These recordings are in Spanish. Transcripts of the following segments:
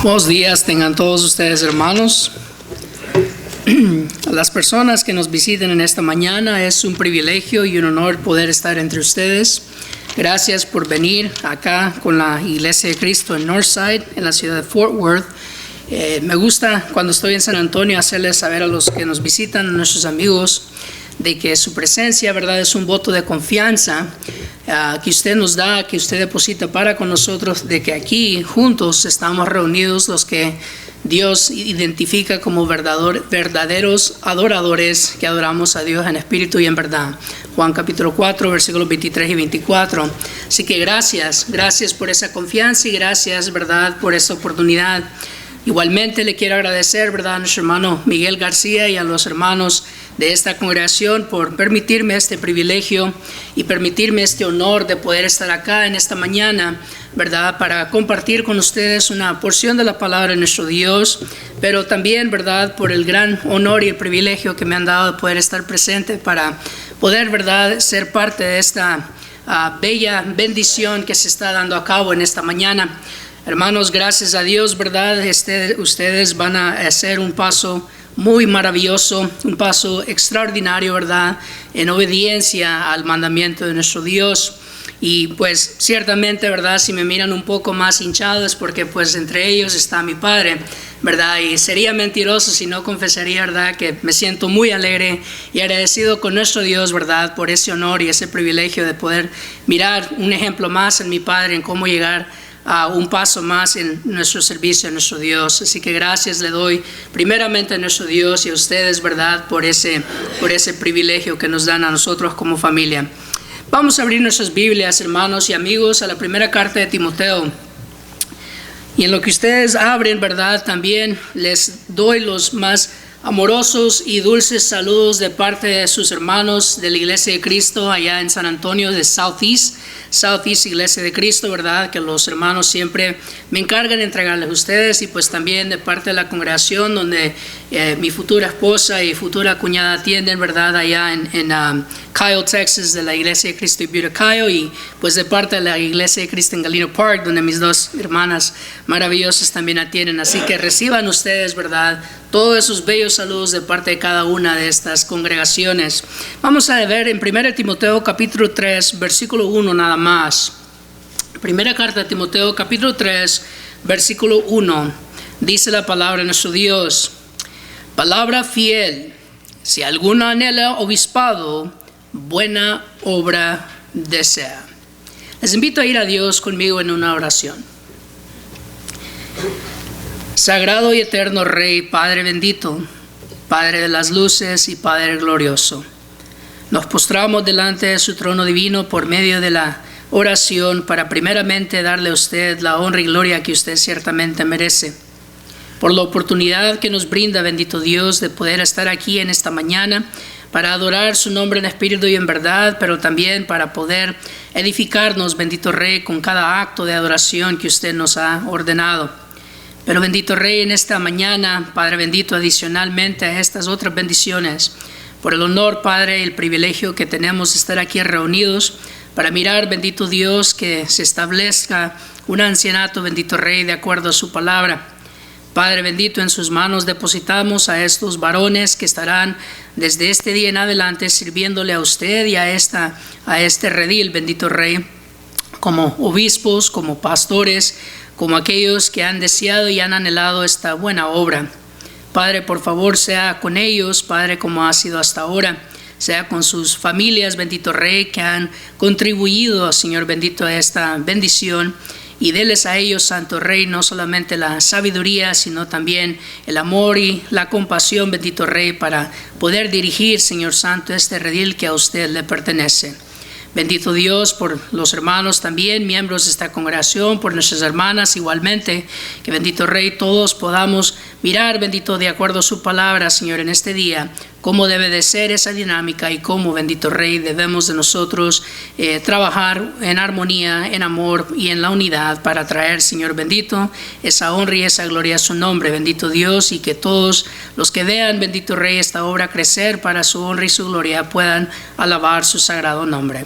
Buenos días tengan todos ustedes, hermanos. A las personas que nos visiten en esta mañana, es un privilegio y un honor poder estar entre ustedes. Gracias por venir acá con la Iglesia de Cristo en Northside, en la ciudad de Fort Worth. Me gusta cuando estoy en San Antonio hacerles saber a los que nos visitan, a nuestros amigos, de que su presencia, ¿verdad?, es un voto de confianza que usted nos da, que usted deposita para con nosotros, de que aquí juntos estamos reunidos los que Dios identifica como verdaderos adoradores que adoramos a Dios en espíritu y en verdad. Juan capítulo 4, versículos 23 y 24. Así que gracias por esa confianza y gracias, ¿verdad?, por esa oportunidad. Igualmente le quiero agradecer, ¿verdad?, a nuestro hermano Miguel García y a los hermanos de esta congregación por permitirme este privilegio y permitirme este honor de poder estar acá en esta mañana, ¿verdad?, para compartir con ustedes una porción de la palabra de nuestro Dios, pero también, ¿verdad?, por el gran honor y el privilegio que me han dado de poder estar presente para poder, ¿verdad?, ser parte de esta bella bendición que se está dando a cabo en esta mañana. Hermanos, gracias a Dios, ¿verdad?, ustedes van a hacer un paso muy maravilloso, un paso extraordinario, ¿verdad?, en obediencia al mandamiento de nuestro Dios. Y pues ciertamente, ¿verdad?, si me miran un poco más hinchado es porque pues entre ellos está mi padre, ¿verdad? Y sería mentiroso si no confesaría, ¿verdad?, que me siento muy alegre y agradecido con nuestro Dios, ¿verdad?, por ese honor y ese privilegio de poder mirar un ejemplo más en mi padre, en cómo llegar a un paso más en nuestro servicio a nuestro Dios. Así que gracias le doy primeramente a nuestro Dios y a ustedes, ¿verdad?, por ese privilegio que nos dan a nosotros como familia. Vamos a abrir nuestras Biblias, hermanos y amigos, a la primera carta de Timoteo. Y en lo que ustedes abren, ¿verdad?, también les doy los más amorosos y dulces saludos de parte de sus hermanos de la Iglesia de Cristo allá en San Antonio de Southeast Iglesia de Cristo, ¿verdad?, que los hermanos siempre me encargan de entregarles a ustedes, y pues también de parte de la congregación donde mi futura esposa y futura cuñada atienden, ¿verdad?, allá en Kyle, Texas, de la Iglesia de Cristo en Butte, Kyle, y pues de parte de la Iglesia de Cristo en Galeno Park, donde mis dos hermanas maravillosas también atienden. Así que reciban ustedes, ¿verdad?, todos esos bellos saludos de parte de cada una de estas congregaciones. Vamos a ver en 1 Timoteo capítulo 3, versículo 1 nada más. Primera carta de Timoteo capítulo 3, versículo 1. Dice la palabra de nuestro Dios: palabra fiel, si alguno anhela obispado, buena obra desea. Les invito a ir a Dios conmigo en una oración. Sagrado y eterno Rey, Padre bendito, Padre de las luces y Padre glorioso, nos postramos delante de su trono divino por medio de la oración para primeramente darle a usted la honra y gloria que usted ciertamente merece, por la oportunidad que nos brinda, bendito Dios, de poder estar aquí en esta mañana para adorar su nombre en espíritu y en verdad, pero también para poder edificarnos, bendito Rey, con cada acto de adoración que usted nos ha ordenado. Pero bendito Rey, en esta mañana, Padre bendito, adicionalmente a estas otras bendiciones, por el honor, Padre, y el privilegio que tenemos de estar aquí reunidos para mirar, bendito Dios, que se establezca un ancianato, bendito Rey, de acuerdo a su palabra. Padre bendito, en sus manos depositamos a estos varones que estarán desde este día en adelante sirviéndole a usted y a este redil, bendito Rey, como obispos, como pastores, como aquellos que han deseado y han anhelado esta buena obra. Padre, por favor, sea con ellos, Padre, como ha sido hasta ahora, sea con sus familias, bendito Rey, que han contribuido, Señor bendito, a esta bendición, y déles a ellos, Santo Rey, no solamente la sabiduría, sino también el amor y la compasión, bendito Rey, para poder dirigir, Señor Santo, este redil que a usted le pertenece. Bendito Dios, por los hermanos también, miembros de esta congregación, por nuestras hermanas igualmente, que bendito Rey, todos podamos mirar, bendito, de acuerdo a su palabra, Señor, en este día, cómo debe de ser esa dinámica y cómo, bendito Rey, debemos de nosotros trabajar en armonía, en amor y en la unidad para traer, Señor bendito, esa honra y esa gloria a su nombre, bendito Dios, y que todos los que vean, bendito Rey, esta obra crecer para su honra y su gloria puedan alabar su sagrado nombre.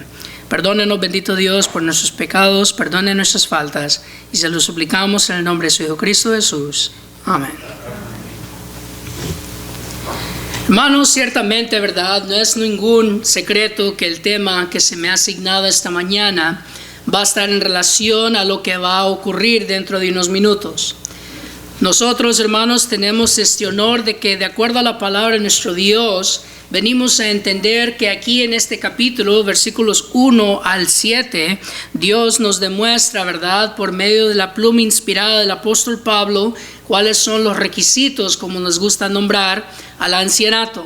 Perdónenos, bendito Dios, por nuestros pecados, perdone nuestras faltas, y se lo suplicamos en el nombre de su Hijo Cristo Jesús. Amén. Hermanos, ciertamente, ¿verdad? No es ningún secreto que el tema que se me ha asignado esta mañana va a estar en relación a lo que va a ocurrir dentro de unos minutos. Nosotros, hermanos, tenemos este honor de que, de acuerdo a la palabra de nuestro Dios, venimos a entender que aquí en este capítulo, versículos 1 al 7, Dios nos demuestra, ¿verdad?, por medio de la pluma inspirada del apóstol Pablo, cuáles son los requisitos, como nos gusta nombrar, al ancianato.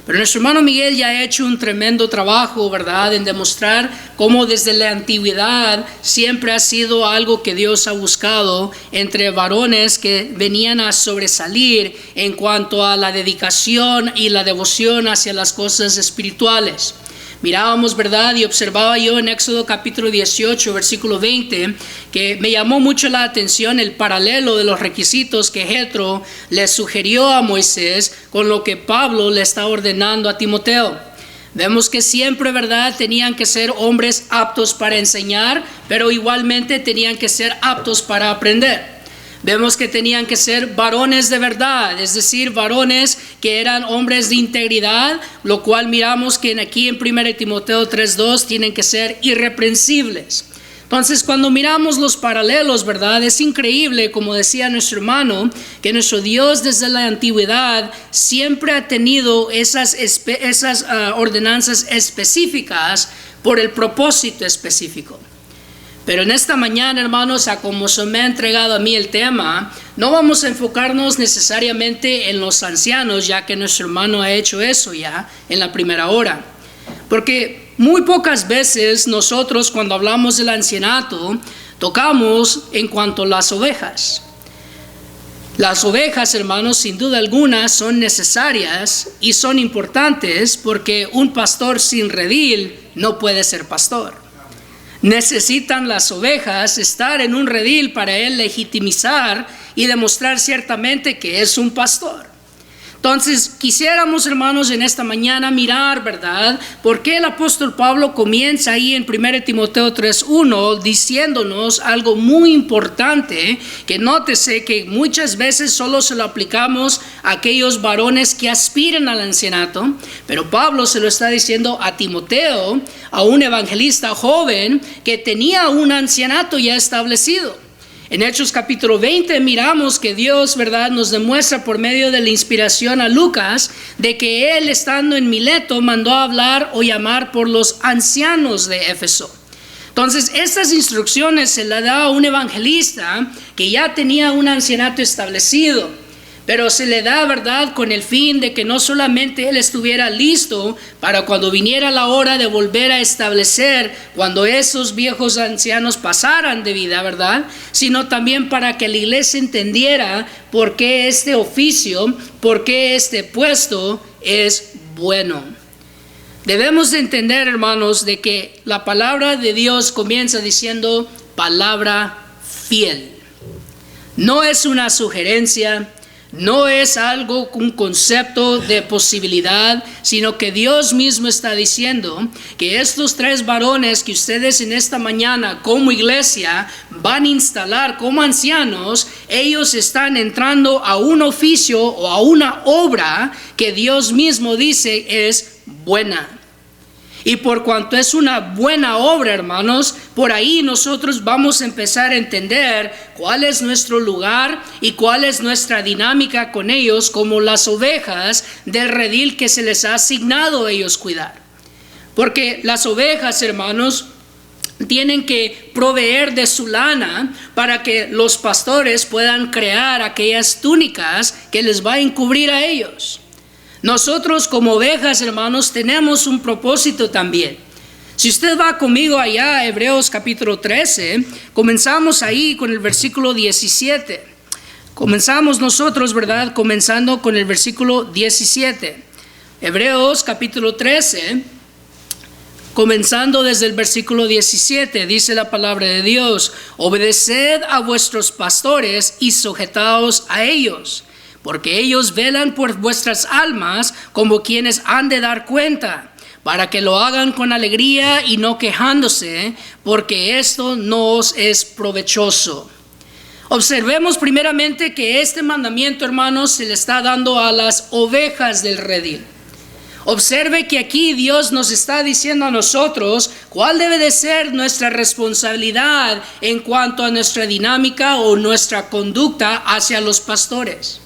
Pero nuestro hermano Miguel ya ha hecho un tremendo trabajo, ¿verdad?, en demostrar cómo desde la antigüedad siempre ha sido algo que Dios ha buscado entre varones que venían a sobresalir en cuanto a la dedicación y la devoción hacia las cosas espirituales. Mirábamos, ¿verdad? Y observaba yo en Éxodo capítulo 18, versículo 20, que me llamó mucho la atención el paralelo de los requisitos que Jetro le sugirió a Moisés con lo que Pablo le está ordenando a Timoteo. Vemos que siempre, ¿verdad?, tenían que ser hombres aptos para enseñar, pero igualmente tenían que ser aptos para aprender. Vemos que tenían que ser varones de verdad, es decir, varones que eran hombres de integridad, lo cual miramos que aquí en 1 Timoteo 3:2 tienen que ser irreprensibles. Entonces, cuando miramos los paralelos, ¿verdad?, es increíble, como decía nuestro hermano, que nuestro Dios desde la antigüedad siempre ha tenido esas ordenanzas específicas por el propósito específico. Pero en esta mañana, hermanos, a como se me ha entregado a mí el tema, no vamos a enfocarnos necesariamente en los ancianos, ya que nuestro hermano ha hecho eso ya en la primera hora. Porque muy pocas veces nosotros, cuando hablamos del ancianato, tocamos en cuanto a las ovejas. Las ovejas, hermanos, sin duda alguna son necesarias y son importantes, porque un pastor sin redil no puede ser pastor. Necesitan las ovejas estar en un redil para él legitimizar y demostrar ciertamente que es un pastor. Entonces, quisiéramos, hermanos, en esta mañana mirar, ¿verdad?, por qué el apóstol Pablo comienza ahí en 1 Timoteo 3:1 diciéndonos algo muy importante, que nótese que muchas veces solo se lo aplicamos a aquellos varones que aspiran al ancianato, pero Pablo se lo está diciendo a Timoteo, a un evangelista joven que tenía un ancianato ya establecido. En Hechos capítulo 20 miramos que Dios, ¿verdad?, nos demuestra por medio de la inspiración a Lucas de que él, estando en Mileto, mandó a hablar o llamar por los ancianos de Éfeso. Entonces, estas instrucciones se las da a un evangelista que ya tenía un ancianato establecido, pero se le da, ¿verdad?, con el fin de que no solamente él estuviera listo para cuando viniera la hora de volver a establecer, cuando esos viejos ancianos pasaran de vida, ¿verdad?, sino también para que la iglesia entendiera por qué este oficio, por qué este puesto es bueno. Debemos de entender, hermanos, de que la palabra de Dios comienza diciendo palabra fiel. No es una sugerencia, no es algo, un concepto de posibilidad, sino que Dios mismo está diciendo que estos 3 varones que ustedes en esta mañana como iglesia van a instalar como ancianos, ellos están entrando a un oficio o a una obra que Dios mismo dice es buena. Y por cuanto es una buena obra, hermanos, por ahí nosotros vamos a empezar a entender cuál es nuestro lugar y cuál es nuestra dinámica con ellos como las ovejas del redil que se les ha asignado a ellos cuidar. Porque las ovejas, hermanos, tienen que proveer de su lana para que los pastores puedan crear aquellas túnicas que les va a encubrir a ellos. Nosotros como ovejas, hermanos, tenemos un propósito también. Si usted va conmigo allá a Hebreos capítulo 13, comenzamos ahí con el versículo 17. Comenzamos nosotros, ¿verdad?, comenzando con el versículo 17. Hebreos capítulo 13, comenzando desde el versículo 17, dice la palabra de Dios: obedeced a vuestros pastores y sujetaos a ellos, porque ellos velan por vuestras almas como quienes han de dar cuenta, para que lo hagan con alegría y no quejándose, porque esto no os es provechoso. Observemos primeramente que este mandamiento, hermanos, se le está dando a las ovejas del redil. Observe que aquí Dios nos está diciendo a nosotros cuál debe de ser nuestra responsabilidad en cuanto a nuestra dinámica o nuestra conducta hacia los pastores.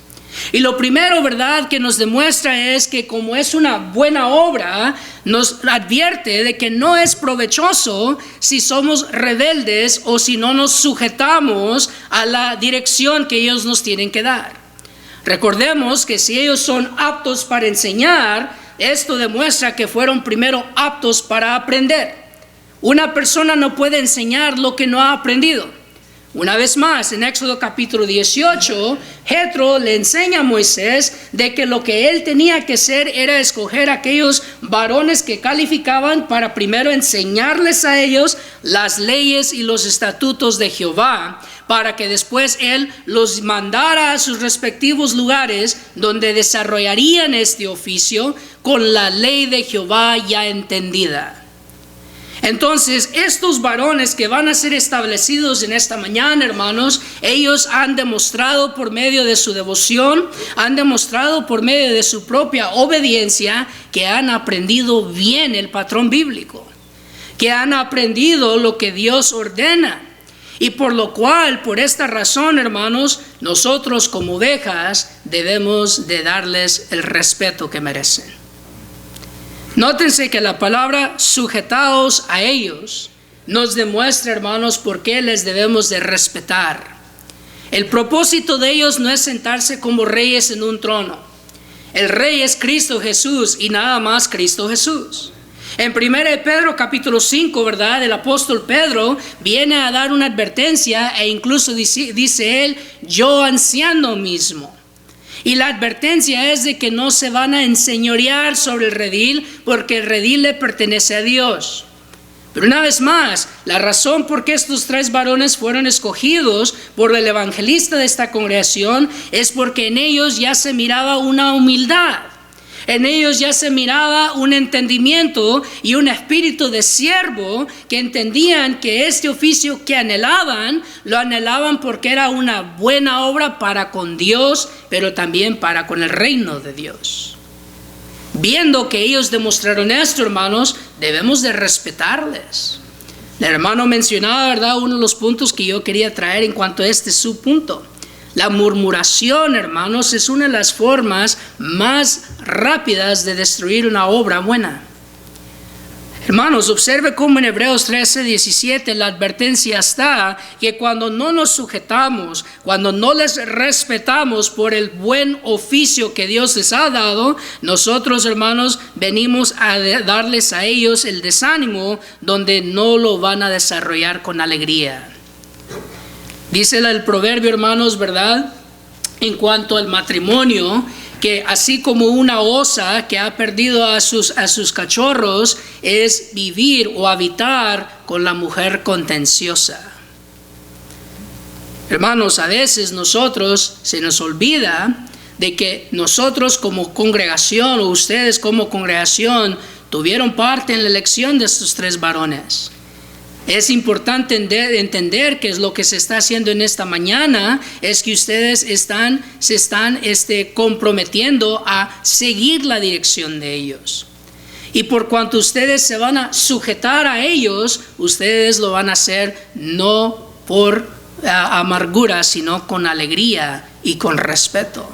Y lo primero, ¿verdad?, que nos demuestra es que como es una buena obra, nos advierte de que no es provechoso si somos rebeldes o si no nos sujetamos a la dirección que ellos nos tienen que dar. Recordemos que si ellos son aptos para enseñar, esto demuestra que fueron primero aptos para aprender. Una persona no puede enseñar lo que no ha aprendido. Una vez más, en Éxodo capítulo 18, Jetro le enseña a Moisés de que lo que él tenía que hacer era escoger aquellos varones que calificaban para primero enseñarles a ellos las leyes y los estatutos de Jehová, para que después él los mandara a sus respectivos lugares donde desarrollarían este oficio con la ley de Jehová ya entendida. Entonces, estos varones que van a ser establecidos en esta mañana, hermanos, ellos han demostrado por medio de su devoción, han demostrado por medio de su propia obediencia que han aprendido bien el patrón bíblico, que han aprendido lo que Dios ordena. Y por lo cual, por esta razón, hermanos, nosotros como ovejas debemos de darles el respeto que merecen. Nótense que la palabra sujetaos a ellos nos demuestra, hermanos, por qué les debemos de respetar. El propósito de ellos no es sentarse como reyes en un trono. El rey es Cristo Jesús y nada más Cristo Jesús. En 1 Pedro capítulo 5, ¿verdad? El apóstol Pedro viene a dar una advertencia e incluso dice él, yo anciano mismo. Y la advertencia es de que no se van a enseñorear sobre el redil porque el redil le pertenece a Dios. Pero una vez más, la razón por qué estos tres varones fueron escogidos por el evangelista de esta congregación es porque en ellos ya se miraba una humildad. En ellos ya se miraba un entendimiento y un espíritu de siervo que entendían que este oficio que anhelaban, lo anhelaban porque era una buena obra para con Dios, pero también para con el reino de Dios. Viendo que ellos demostraron esto, hermanos, debemos de respetarles. El hermano mencionaba, ¿verdad?, uno de los puntos que yo quería traer en cuanto a este subpunto. La murmuración, hermanos, es una de las formas más rápidas de destruir una obra buena. Hermanos, observe cómo en Hebreos 13:17 la advertencia está que cuando no nos sujetamos, cuando no les respetamos por el buen oficio que Dios les ha dado, nosotros, hermanos, venimos a darles a ellos el desánimo donde no lo van a desarrollar con alegría. Dice el proverbio, hermanos, ¿verdad?, en cuanto al matrimonio, que así como una osa que ha perdido a sus cachorros, es vivir o habitar con la mujer contenciosa. Hermanos, a veces nosotros se nos olvida de que nosotros como congregación, o ustedes como congregación, tuvieron parte en la elección de estos tres varones. Es importante entender que es lo que se está haciendo en esta mañana, es que ustedes se están comprometiendo a seguir la dirección de ellos. Y por cuanto ustedes se van a sujetar a ellos, ustedes lo van a hacer no por amargura, sino con alegría y con respeto.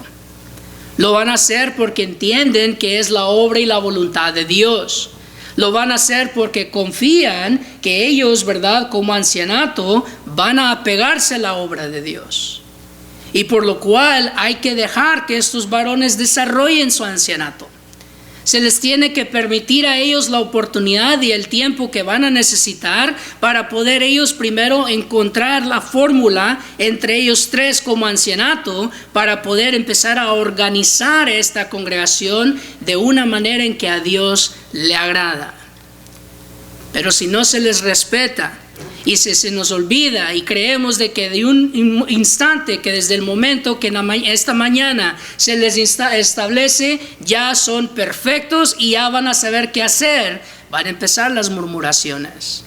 Lo van a hacer porque entienden que es la obra y la voluntad de Dios. Lo van a hacer porque confían que ellos, ¿verdad?, como ancianato, van a apegarse a la obra de Dios. Y por lo cual hay que dejar que estos varones desarrollen su ancianato. Se les tiene que permitir a ellos la oportunidad y el tiempo que van a necesitar para poder ellos primero encontrar la fórmula entre ellos tres como ancianato para poder empezar a organizar esta congregación de una manera en que a Dios le agrada. Pero si no se les respeta Y si se nos olvida y creemos de que de un instante, que desde el momento que esta mañana se les establece, ya son perfectos y ya van a saber qué hacer, van a empezar las murmuraciones,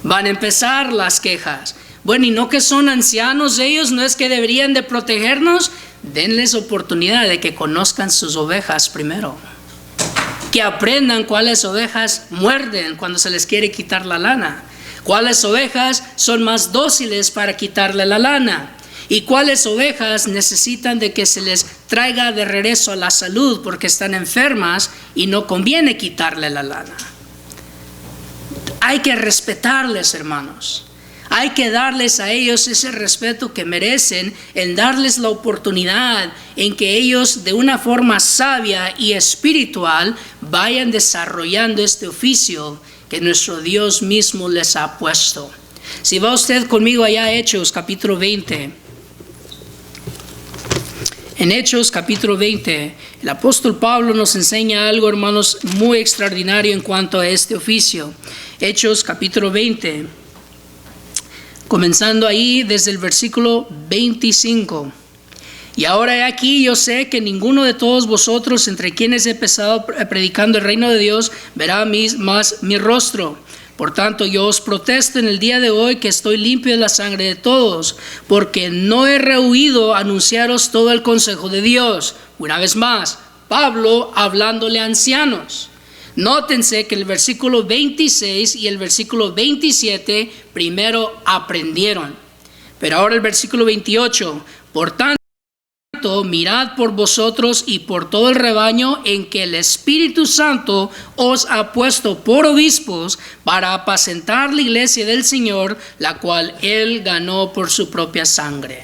van a empezar las quejas. Bueno, y no que son ancianos ellos, no es que deberían de protegernos. Denles oportunidad de que conozcan sus ovejas primero, que aprendan cuáles ovejas muerden cuando se les quiere quitar la lana, cuáles ovejas son más dóciles para quitarle la lana y cuáles ovejas necesitan de que se les traiga de regreso a la salud porque están enfermas y no conviene quitarle la lana. Hay que respetarles, hermanos. Hay que darles a ellos ese respeto que merecen, en darles la oportunidad en que ellos de una forma sabia y espiritual vayan desarrollando este oficio que nuestro Dios mismo les ha puesto. Si va usted conmigo allá a Hechos capítulo 20. En Hechos capítulo 20, el apóstol Pablo nos enseña algo, hermanos, muy extraordinario en cuanto a este oficio. Hechos capítulo 20, comenzando ahí desde el versículo 25. Y ahora aquí yo sé que ninguno de todos vosotros entre quienes he empezado predicando el reino de Dios verá más mi rostro. Por tanto, yo os protesto en el día de hoy que estoy limpio de la sangre de todos, porque no he rehuido anunciaros todo el consejo de Dios. Una vez más, Pablo hablándole a ancianos. Nótense que el versículo 26 y el versículo 27 primero aprendieron. Pero ahora el versículo 28, por tanto, mirad por vosotros y por todo el rebaño en que el Espíritu Santo os ha puesto por obispos para apacentar la iglesia del Señor, la cual Él ganó por su propia sangre.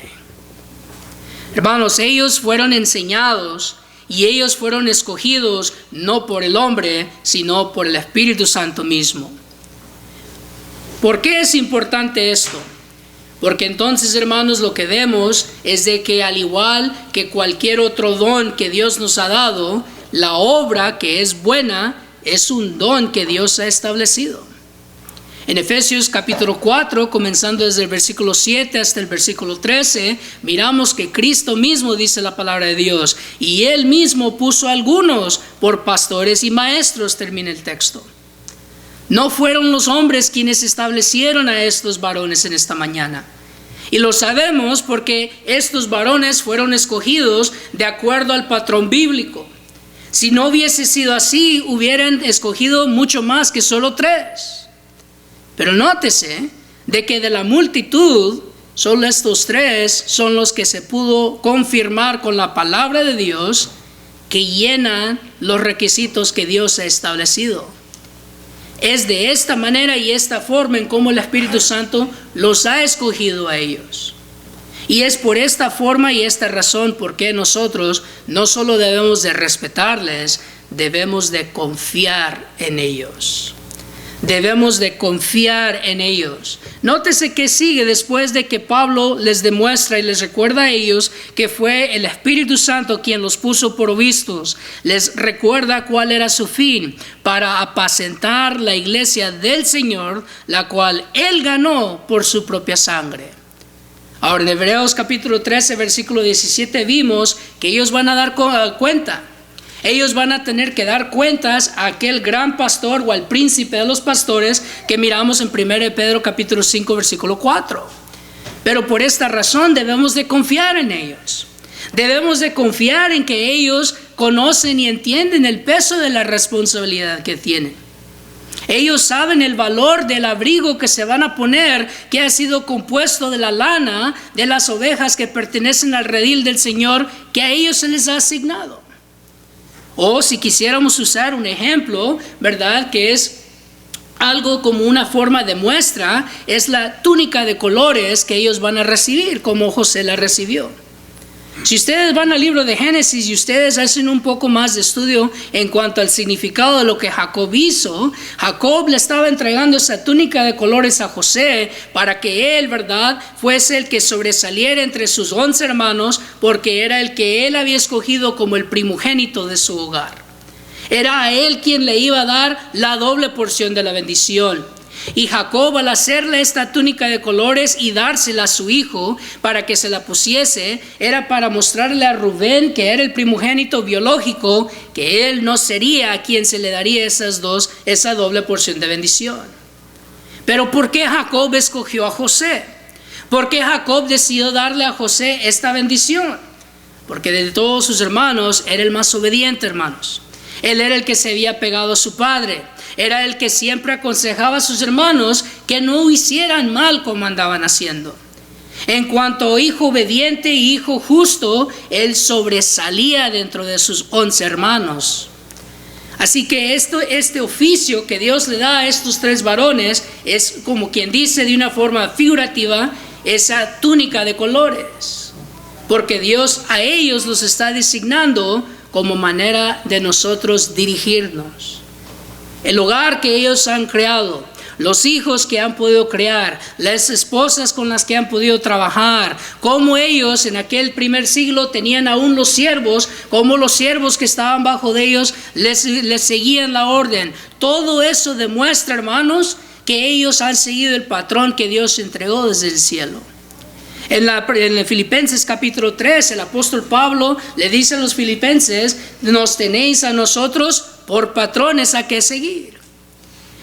Hermanos, ellos fueron enseñados y ellos fueron escogidos no por el hombre, sino por el Espíritu Santo mismo. ¿Por qué es importante esto? Porque entonces, hermanos, lo que vemos es de que al igual que cualquier otro don que Dios nos ha dado, la obra que es buena es un don que Dios ha establecido. En Efesios capítulo 4, comenzando desde el versículo 7 hasta el versículo 13, miramos que Cristo mismo dice la palabra de Dios, y Él mismo puso a algunos por pastores y maestros, termina el texto. No fueron los hombres quienes establecieron a estos varones en esta mañana. Y lo sabemos porque estos varones fueron escogidos de acuerdo al patrón bíblico. Si no hubiese sido así, hubieran escogido mucho más que solo 3. Pero nótese de que de la multitud, solo estos 3 son los que se pudo confirmar con la palabra de Dios que llenan los requisitos que Dios ha establecido. Es de esta manera y esta forma en cómo el Espíritu Santo los ha escogido a ellos. Y es por esta forma y esta razón por qué nosotros no solo debemos de respetarles, debemos de confiar en ellos. Debemos de confiar en ellos. Nótese que sigue después de que Pablo les demuestra y les recuerda a ellos que fue el Espíritu Santo quien los puso por obispos. Les recuerda cuál era su fin: para apacentar la iglesia del Señor, la cual Él ganó por su propia sangre. Ahora en Hebreos capítulo 13, versículo 17 vimos que ellos van a dar cuenta. Ellos van a tener que dar cuentas a aquel gran pastor o al príncipe de los pastores que miramos en 1 Pedro capítulo 5 versículo 4. Pero por esta razón debemos de confiar en ellos. Debemos de confiar en que ellos conocen y entienden el peso de la responsabilidad que tienen. Ellos saben el valor del abrigo que se van a poner, que ha sido compuesto de la lana de las ovejas que pertenecen al redil del Señor, que a ellos se les ha asignado. O si quisiéramos usar un ejemplo, ¿verdad?, que es algo como una forma de muestra, es la túnica de colores que ellos van a recibir, como José la recibió. Si ustedes van al libro de Génesis y ustedes hacen un poco más de estudio en cuanto al significado de lo que Jacob hizo, Jacob le estaba entregando esa túnica de colores a José para que él, ¿verdad?, fuese el que sobresaliera entre sus 11 hermanos, porque era el que él había escogido como el primogénito de su hogar. Era a él quien le iba a dar la doble porción de la bendición. Y Jacob, al hacerle esta túnica de colores y dársela a su hijo para que se la pusiese, era para mostrarle a Rubén, que era el primogénito biológico, que él no sería a quien se le daría esa doble porción de bendición. Pero ¿por qué Jacob escogió a José? ¿Por qué Jacob decidió darle a José esta bendición? Porque de todos sus hermanos era el más obediente, hermanos. Él era el que se había pegado a su padre. Era el que siempre aconsejaba a sus hermanos que no hicieran mal como andaban haciendo. En cuanto a hijo obediente y hijo justo, él sobresalía dentro de sus 11 hermanos. Así que este oficio que Dios le da a estos 3 varones es, como quien dice de una forma figurativa, esa túnica de colores. Porque Dios a ellos los está designando como manera de nosotros dirigirnos. El hogar que ellos han creado, los hijos que han podido crear, las esposas con las que han podido trabajar, como ellos en aquel primer siglo tenían aún los siervos, como los siervos que estaban bajo de ellos les seguían la orden. Todo eso demuestra, hermanos, que ellos han seguido el patrón que Dios entregó desde el cielo. En Filipenses capítulo 3, el apóstol Pablo le dice a los filipenses: nos tenéis a nosotros por patrones a que seguir.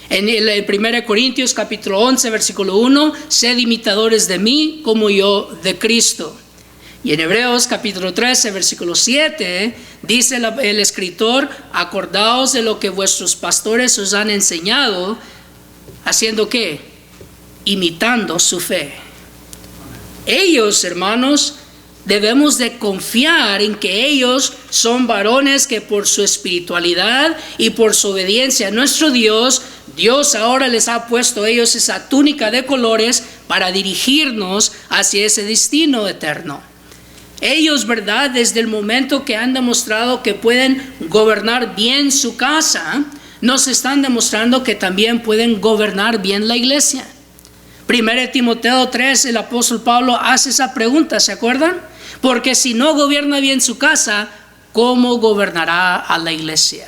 En el 1 Corintios capítulo 11, versículo 1, sed imitadores de mí como yo de Cristo. Y en Hebreos capítulo 13, versículo 7, dice el escritor: acordaos de lo que vuestros pastores os han enseñado, haciendo ¿qué? Imitando su fe. Ellos, hermanos, debemos de confiar en que ellos son varones que por su espiritualidad y por su obediencia a nuestro Dios ahora les ha puesto a ellos esa túnica de colores para dirigirnos hacia ese destino eterno. Ellos, ¿verdad? Desde el momento que han demostrado que pueden gobernar bien su casa, nos están demostrando que también pueden gobernar bien la iglesia. 1 Timoteo 3, el apóstol Pablo hace esa pregunta, ¿se acuerdan? Porque si no gobierna bien su casa, ¿cómo gobernará a la iglesia?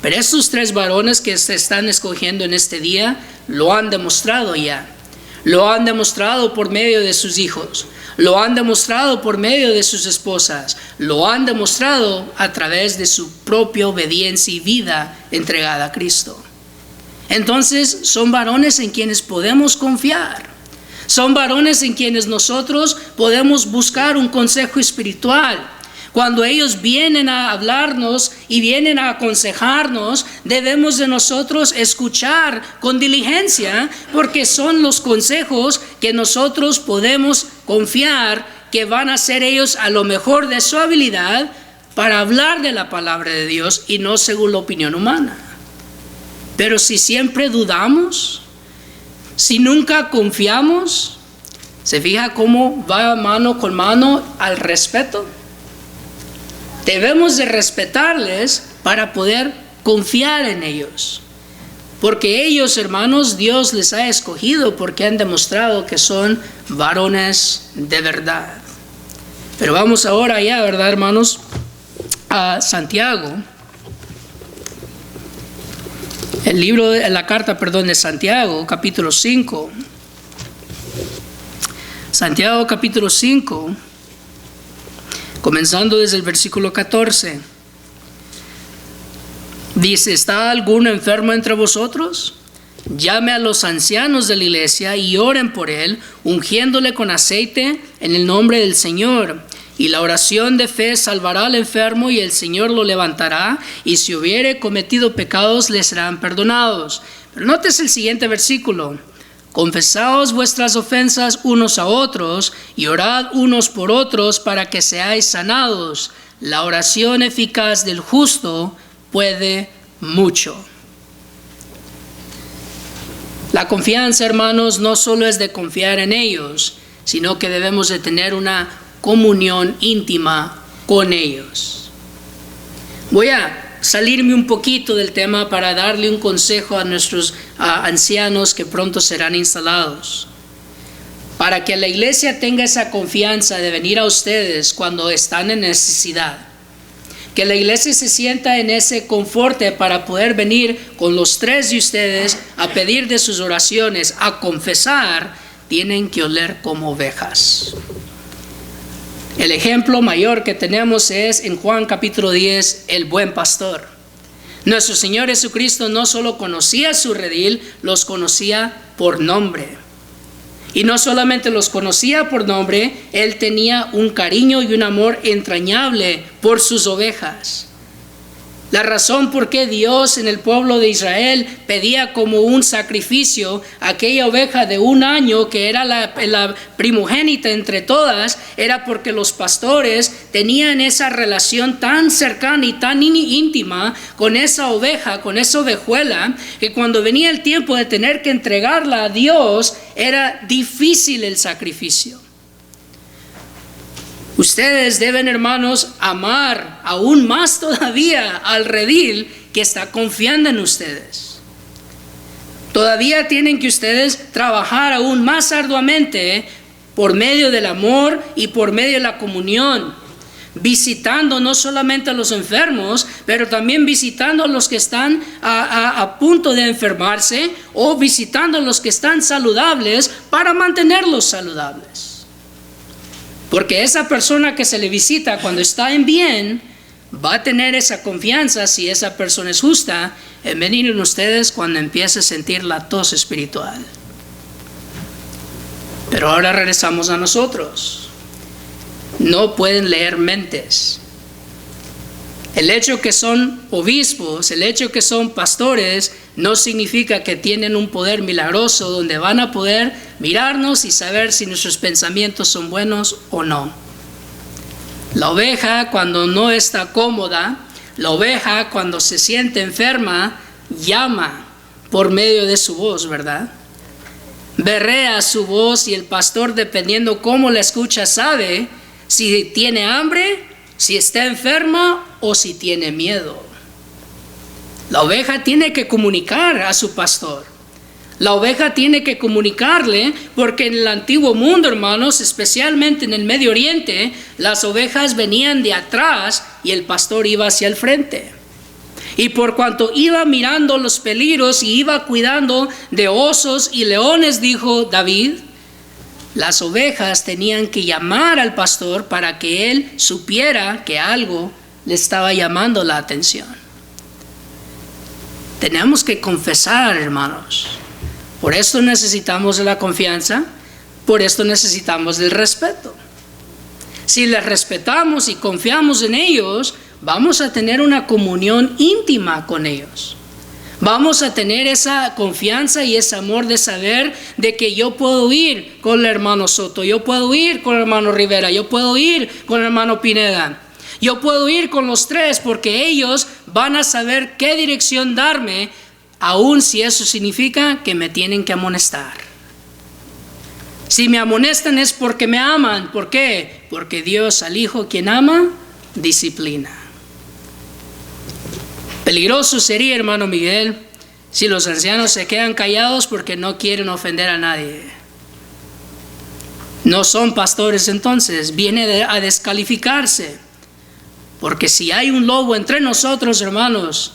Pero estos 3 varones que se están escogiendo en este día lo han demostrado ya. Lo han demostrado por medio de sus hijos. Lo han demostrado por medio de sus esposas. Lo han demostrado a través de su propia obediencia y vida entregada a Cristo. Entonces son varones en quienes podemos confiar. Son varones en quienes nosotros podemos buscar un consejo espiritual. Cuando ellos vienen a hablarnos y vienen a aconsejarnos, debemos de nosotros escuchar con diligencia, porque son los consejos que nosotros podemos confiar que van a ser ellos a lo mejor de su habilidad para hablar de la palabra de Dios y no según la opinión humana. Pero si siempre dudamos, si nunca confiamos, ¿se fija cómo va mano con mano al respeto? Debemos de respetarles para poder confiar en ellos. Porque ellos, hermanos, Dios les ha escogido porque han demostrado que son varones de verdad. Pero vamos ahora ya, ¿verdad, hermanos? A Santiago. La carta de Santiago, capítulo 5. Santiago, capítulo 5, comenzando desde el versículo 14. Dice: ¿está alguno enfermo entre vosotros? Llame a los ancianos de la iglesia y oren por él, ungiéndole con aceite en el nombre del Señor. Y la oración de fe salvará al enfermo, y el Señor lo levantará, y si hubiere cometido pecados le serán perdonados. Pero notes el siguiente versículo: confesaos vuestras ofensas unos a otros, y orad unos por otros para que seáis sanados. La oración eficaz del justo puede mucho. La confianza, hermanos, no solo es de confiar en ellos, sino que debemos de tener una comunión íntima con ellos. Voy a salirme un poquito del tema para darle un consejo a nuestros ancianos que pronto serán instalados. Para que la iglesia tenga esa confianza de venir a ustedes cuando están en necesidad. Que la iglesia se sienta en ese confort para poder venir con los 3 de ustedes a pedir de sus oraciones, a confesar, tienen que oler como ovejas. El ejemplo mayor que tenemos es en Juan capítulo 10, el buen pastor. Nuestro Señor Jesucristo no solo conocía su redil, los conocía por nombre. Y no solamente los conocía por nombre, Él tenía un cariño y un amor entrañable por sus ovejas. La razón por qué Dios en el pueblo de Israel pedía como un sacrificio aquella oveja de 1 año que era la primogénita entre todas, era porque los pastores tenían esa relación tan cercana y tan íntima con esa oveja, con esa ovejuela, que cuando venía el tiempo de tener que entregarla a Dios, era difícil el sacrificio. Ustedes deben, hermanos, amar aún más todavía al redil que está confiando en ustedes. Todavía tienen que ustedes trabajar aún más arduamente por medio del amor y por medio de la comunión, visitando no solamente a los enfermos, pero también visitando a los que están a punto de enfermarse, o visitando a los que están saludables para mantenerlos saludables. Porque esa persona que se le visita cuando está en bien, va a tener esa confianza, si esa persona es justa, en venir en ustedes cuando empiece a sentir la tos espiritual. Pero ahora regresamos a nosotros. No pueden leer mentes. El hecho que son obispos, el hecho que son pastores, no significa que tienen un poder milagroso donde van a poder mirarnos y saber si nuestros pensamientos son buenos o no. La oveja, cuando no está cómoda, la oveja cuando se siente enferma, llama por medio de su voz, ¿verdad? Berrea su voz, y el pastor, dependiendo cómo la escucha, sabe si tiene hambre, si está enferma o si tiene miedo. La oveja tiene que comunicar a su pastor. La oveja tiene que comunicarle, porque en el antiguo mundo, hermanos, especialmente en el Medio Oriente, las ovejas venían de atrás y el pastor iba hacia el frente. Y por cuanto iba mirando los peligros y iba cuidando de osos y leones, dijo David, las ovejas tenían que llamar al pastor para que él supiera que algo le estaba llamando la atención. Tenemos que confesar, hermanos. Por esto necesitamos de la confianza, por esto necesitamos del respeto. Si les respetamos y confiamos en ellos, vamos a tener una comunión íntima con ellos. Vamos a tener esa confianza y ese amor de saber de que yo puedo ir con el hermano Soto, yo puedo ir con el hermano Rivera, yo puedo ir con el hermano Pineda, yo puedo ir con los 3, porque ellos van a saber qué dirección darme, aun si eso significa que me tienen que amonestar. Si me amonestan es porque me aman. ¿Por qué? Porque Dios al Hijo, quien ama, disciplina. Peligroso sería, hermano Miguel, si los ancianos se quedan callados porque no quieren ofender a nadie. No son pastores entonces, viene a descalificarse. Porque si hay un lobo entre nosotros, hermanos,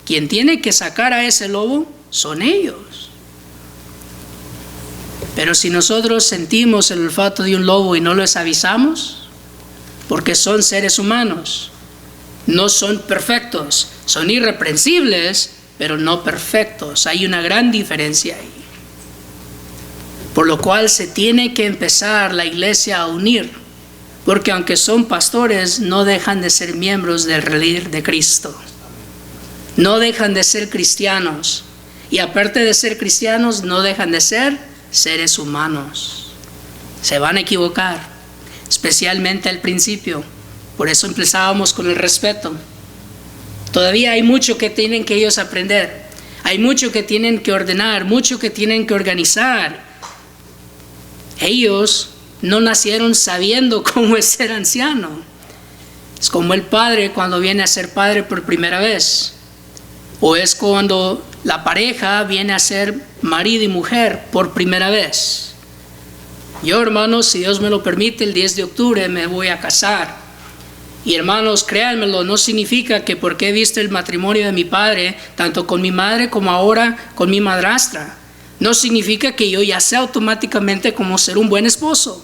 quien tiene que sacar a ese lobo son ellos. Pero si nosotros sentimos el olfato de un lobo y no les avisamos, porque son seres humanos, no son perfectos, son irreprensibles, pero no perfectos. Hay una gran diferencia ahí. Por lo cual se tiene que empezar la iglesia a unir, porque aunque son pastores, no dejan de ser miembros del redil de Cristo. No dejan de ser cristianos. Y aparte de ser cristianos, no dejan de ser seres humanos. Se van a equivocar, especialmente al principio. Por eso empezábamos con el respeto. Todavía hay mucho que tienen que ellos aprender. Hay mucho que tienen que ordenar, mucho que tienen que organizar. Ellos no nacieron sabiendo cómo es ser anciano. Es como el padre cuando viene a ser padre por primera vez. O es cuando la pareja viene a ser marido y mujer por primera vez. Yo, hermanos, si Dios me lo permite, el 10 de octubre me voy a casar. Y hermanos, créanmelo, no significa que porque he visto el matrimonio de mi padre, tanto con mi madre como ahora con mi madrastra, no significa que yo ya sé automáticamente cómo ser un buen esposo.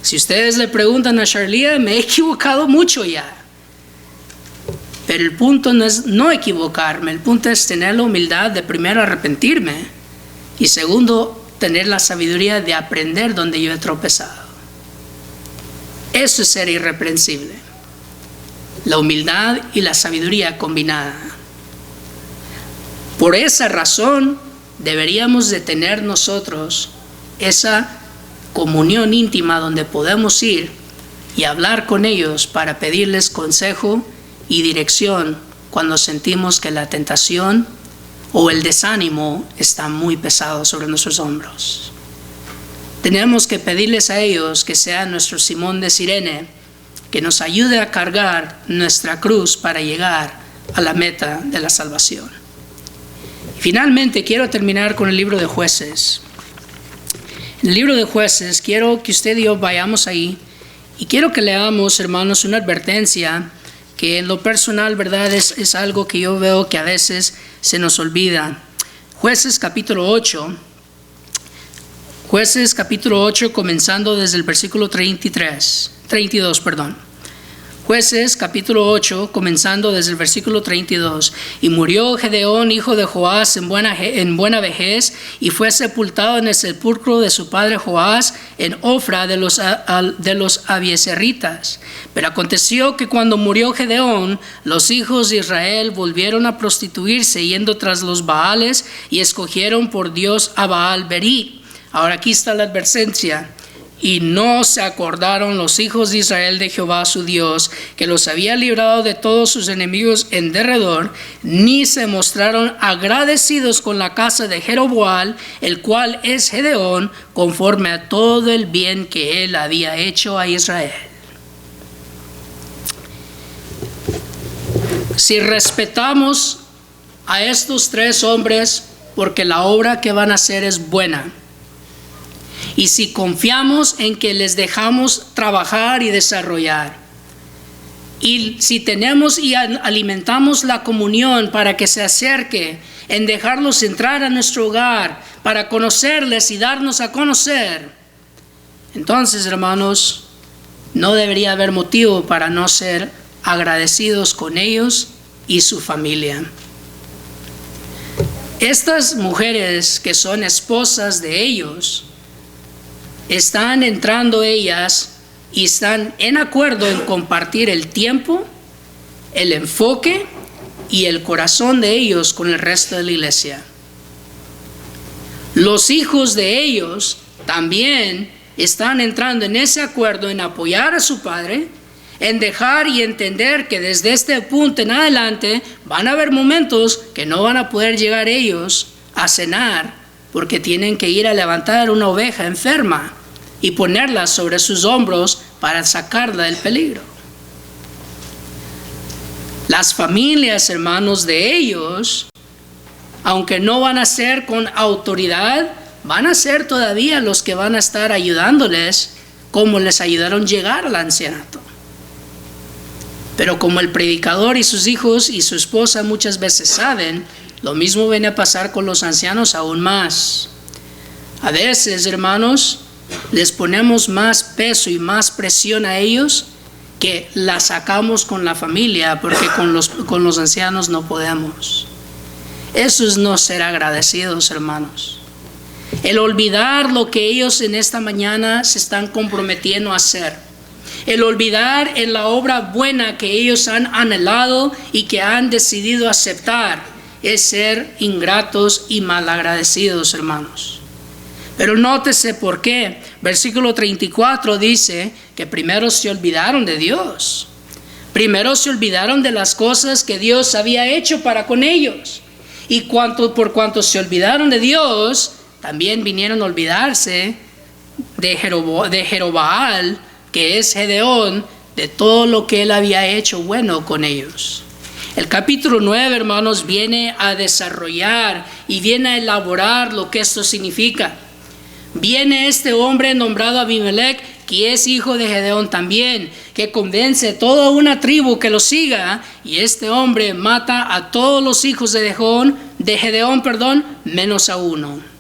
Si ustedes le preguntan a Charlia, me he equivocado mucho ya. Pero el punto no es no equivocarme, el punto es tener la humildad de primero arrepentirme y segundo, tener la sabiduría de aprender donde yo he tropezado. Eso es ser irreprensible. La humildad y la sabiduría combinada. Por esa razón, deberíamos de tener nosotros esa comunión íntima donde podemos ir y hablar con ellos para pedirles consejo y dirección cuando sentimos que la tentación o el desánimo está muy pesado sobre nuestros hombros. Tenemos que pedirles a ellos que sean nuestro Simón de Cirene, que nos ayude a cargar nuestra cruz para llegar a la meta de la salvación. Y finalmente quiero terminar con el libro de Jueces. En el libro de Jueces quiero que usted y yo vayamos ahí y quiero que leamos, hermanos, una advertencia que en lo personal, verdad, es algo que yo veo que a veces se nos olvida. Jueces capítulo 8. Jueces capítulo 8, comenzando desde el versículo 32. Jueces capítulo 8, comenzando desde el versículo 32. Y murió Gedeón, hijo de Joás, en buena vejez, y fue sepultado en el sepulcro de su padre Joás, en Ofra de los Abiezeritas. Pero aconteció que cuando murió Gedeón, los hijos de Israel volvieron a prostituirse, yendo tras los Baales, y escogieron por Dios a Baal Berit. Ahora aquí está la advertencia. Y no se acordaron los hijos de Israel de Jehová su Dios, que los había librado de todos sus enemigos en derredor, ni se mostraron agradecidos con la casa de Jeroboam, el cual es Gedeón, conforme a todo el bien que él había hecho a Israel. Si respetamos a estos tres hombres, porque la obra que van a hacer es buena, y si confiamos en que les dejamos trabajar y desarrollar, y si tenemos y alimentamos la comunión para que se acerque, en dejarlos entrar a nuestro hogar, para conocerles y darnos a conocer, entonces, hermanos, no debería haber motivo para no ser agradecidos con ellos y su familia. Estas mujeres que son esposas de ellos, están entrando ellas y están en acuerdo en compartir el tiempo, el enfoque y el corazón de ellos con el resto de la iglesia. Los hijos de ellos también están entrando en ese acuerdo en apoyar a su padre, en dejar y entender que desde este punto en adelante van a haber momentos que no van a poder llegar ellos a cenar porque tienen que ir a levantar una oveja enferma y ponerla sobre sus hombros para sacarla del peligro. Las familias, hermanos, de ellos, aunque no van a ser con autoridad, van a ser todavía los que van a estar ayudándoles como les ayudaron llegar al ancianato. Pero como el predicador y sus hijos y su esposa muchas veces saben, lo mismo viene a pasar con los ancianos aún más. A veces, hermanos, les ponemos más peso y más presión a ellos que la sacamos con la familia, porque con los ancianos no podemos. Eso es no ser agradecidos, hermanos. El olvidar lo que ellos en esta mañana se están comprometiendo a hacer. El olvidar en la obra buena que ellos han anhelado y que han decidido aceptar es ser ingratos y malagradecidos, hermanos. Pero nótese por qué. Versículo 34 dice que primero se olvidaron de Dios. Primero se olvidaron de las cosas que Dios había hecho para con ellos. Y por cuanto se olvidaron de Dios, también vinieron a olvidarse de Jeroboam, que es Gedeón, de todo lo que él había hecho bueno con ellos. El capítulo 9, hermanos, viene a desarrollar y viene a elaborar lo que esto significa. Viene este hombre nombrado Abimelech que es hijo de Gedeón también, que convence toda una tribu que lo siga, y este hombre mata a todos los hijos de Gedeón, menos a uno.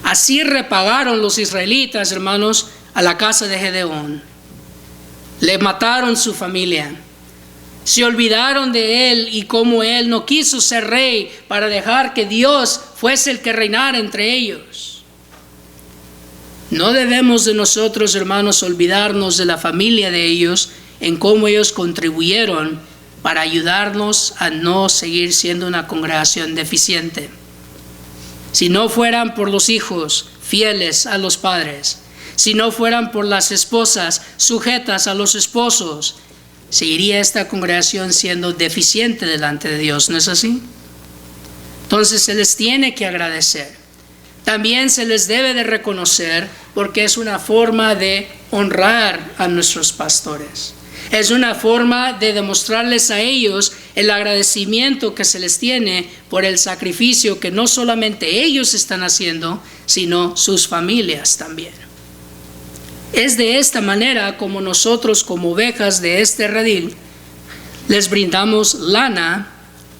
Así repagaron los israelitas, hermanos, a la casa de Gedeón. Le mataron su familia. Se olvidaron de él y como él no quiso ser rey para dejar que Dios fuese el que reinara entre ellos. No debemos de nosotros, hermanos, olvidarnos de la familia de ellos en cómo ellos contribuyeron para ayudarnos a no seguir siendo una congregación deficiente. Si no fueran por los hijos fieles a los padres, si no fueran por las esposas sujetas a los esposos, seguiría esta congregación siendo deficiente delante de Dios, ¿no es así? Entonces se les tiene que agradecer. También se les debe de reconocer porque es una forma de honrar a nuestros pastores. Es una forma de demostrarles a ellos el agradecimiento que se les tiene por el sacrificio que no solamente ellos están haciendo, sino sus familias también. Es de esta manera como nosotros, como ovejas de este redil, les brindamos lana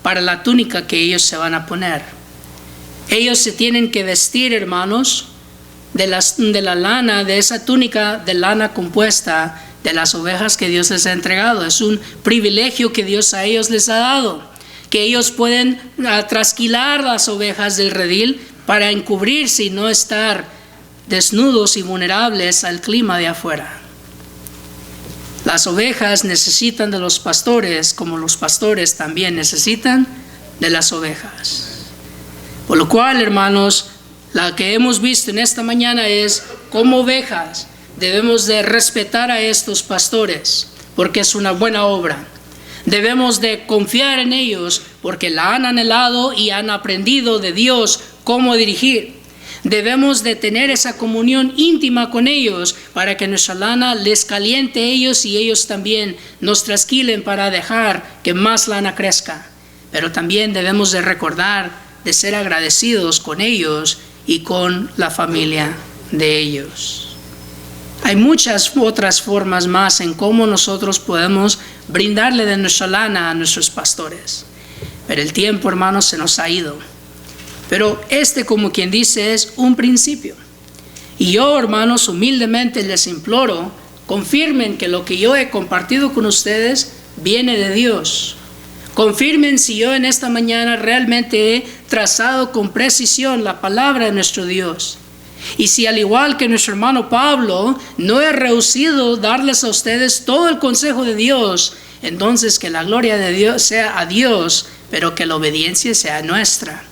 para la túnica que ellos se van a poner. Ellos se tienen que vestir, hermanos, de la lana, de esa túnica de lana compuesta de las ovejas que Dios les ha entregado. Es un privilegio que Dios a ellos les ha dado, que ellos pueden trasquilar las ovejas del redil para encubrirse y no estar desnudos y vulnerables al clima de afuera. Las ovejas necesitan de los pastores, como los pastores también necesitan de las ovejas. Por lo cual, hermanos, la que hemos visto en esta mañana es como ovejas debemos de respetar a estos pastores, porque es una buena obra. Debemos de confiar en ellos, porque la han anhelado y han aprendido de Dios cómo dirigir. Debemos de tener esa comunión íntima con ellos, para que nuestra lana les caliente a ellos y ellos también nos trasquilen para dejar que más lana crezca. Pero también debemos de recordar de ser agradecidos con ellos y con la familia de ellos. Hay muchas otras formas más en cómo nosotros podemos brindarle de nuestra lana a nuestros pastores. Pero el tiempo, hermanos, se nos ha ido. Pero como quien dice, es un principio. Y yo, hermanos, humildemente les imploro, confirmen que lo que yo he compartido con ustedes viene de Dios. Confirmen si yo en esta mañana realmente he trazado con precisión la palabra de nuestro Dios. Y si al igual que nuestro hermano Pablo, no he rehusado darles a ustedes todo el consejo de Dios, entonces que la gloria de Dios sea a Dios, pero que la obediencia sea nuestra.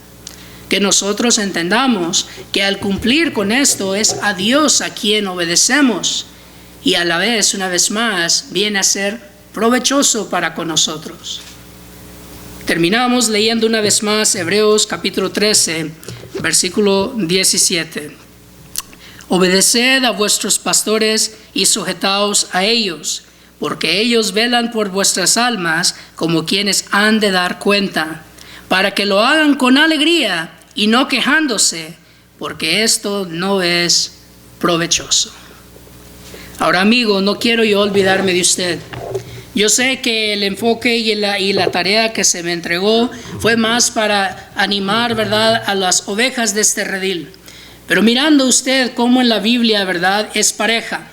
Que nosotros entendamos que al cumplir con esto es a Dios a quien obedecemos, y a la vez, una vez más, viene a ser provechoso para con nosotros. Terminamos leyendo una vez más Hebreos capítulo 13, versículo 17. Obedeced a vuestros pastores y sujetaos a ellos, porque ellos velan por vuestras almas como quienes han de dar cuenta, para que lo hagan con alegría y no quejándose, porque esto no es provechoso. Ahora, amigo, no quiero yo olvidarme de usted. Yo sé que el enfoque y la tarea que se me entregó fue más para animar, ¿verdad?, a las ovejas de este redil. Pero mirando usted cómo en la Biblia, ¿verdad?, es pareja.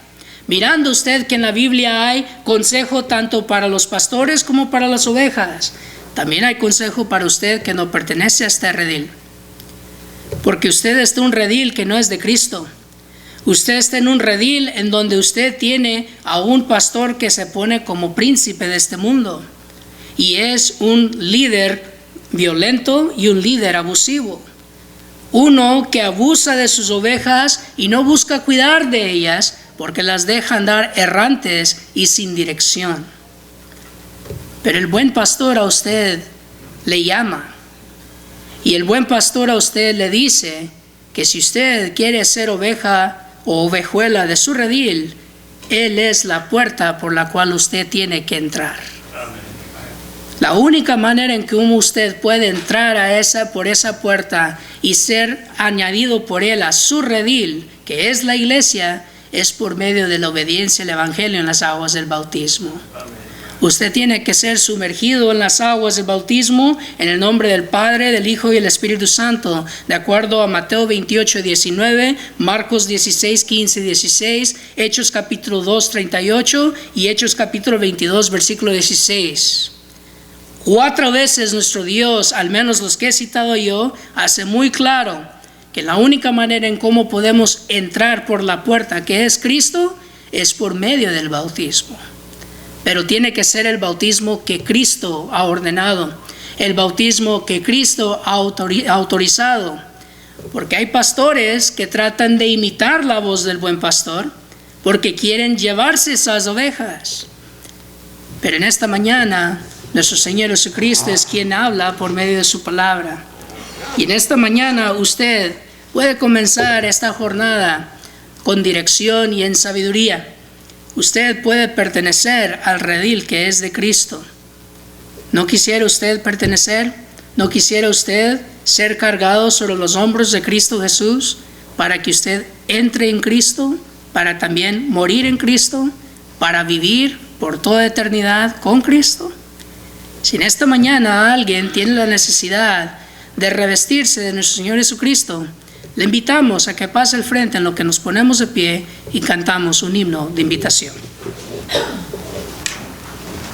Mirando usted que en la Biblia hay consejo tanto para los pastores como para las ovejas. También hay consejo para usted que no pertenece a este redil. Porque usted está en un redil que no es de Cristo. Usted está en un redil en donde usted tiene a un pastor que se pone como príncipe de este mundo. Y es un líder violento y un líder abusivo. Uno que abusa de sus ovejas y no busca cuidar de ellas porque las deja andar errantes y sin dirección. Pero el buen pastor a usted le llama. Y el buen pastor a usted le dice que si usted quiere ser oveja o ovejuela de su redil, Él es la puerta por la cual usted tiene que entrar. La única manera en que usted puede entrar por esa puerta y ser añadido por Él a su redil, que es la iglesia, es por medio de la obediencia al Evangelio en las aguas del bautismo. Usted tiene que ser sumergido en las aguas del bautismo en el nombre del Padre, del Hijo y del Espíritu Santo, de acuerdo a Mateo 28, 19, Marcos 16, 15, 16, Hechos capítulo 2, 38 y Hechos capítulo 22, versículo 16. 4 veces nuestro Dios, al menos los que he citado yo, hace muy claro que la única manera en cómo podemos entrar por la puerta que es Cristo es por medio del bautismo. Pero tiene que ser el bautismo que Cristo ha ordenado, el bautismo que Cristo ha autorizado. Porque hay pastores que tratan de imitar la voz del buen pastor porque quieren llevarse esas ovejas. Pero en esta mañana, nuestro Señor Jesucristo es quien habla por medio de su palabra. Y en esta mañana usted puede comenzar esta jornada con dirección y en sabiduría. Usted puede pertenecer al redil que es de Cristo. ¿No quisiera usted pertenecer? ¿No quisiera usted ser cargado sobre los hombros de Cristo Jesús para que usted entre en Cristo, para también morir en Cristo, para vivir por toda eternidad con Cristo? Si en esta mañana alguien tiene la necesidad de revestirse de nuestro Señor Jesucristo, le invitamos a que pase al frente en lo que nos ponemos de pie y cantamos un himno de invitación.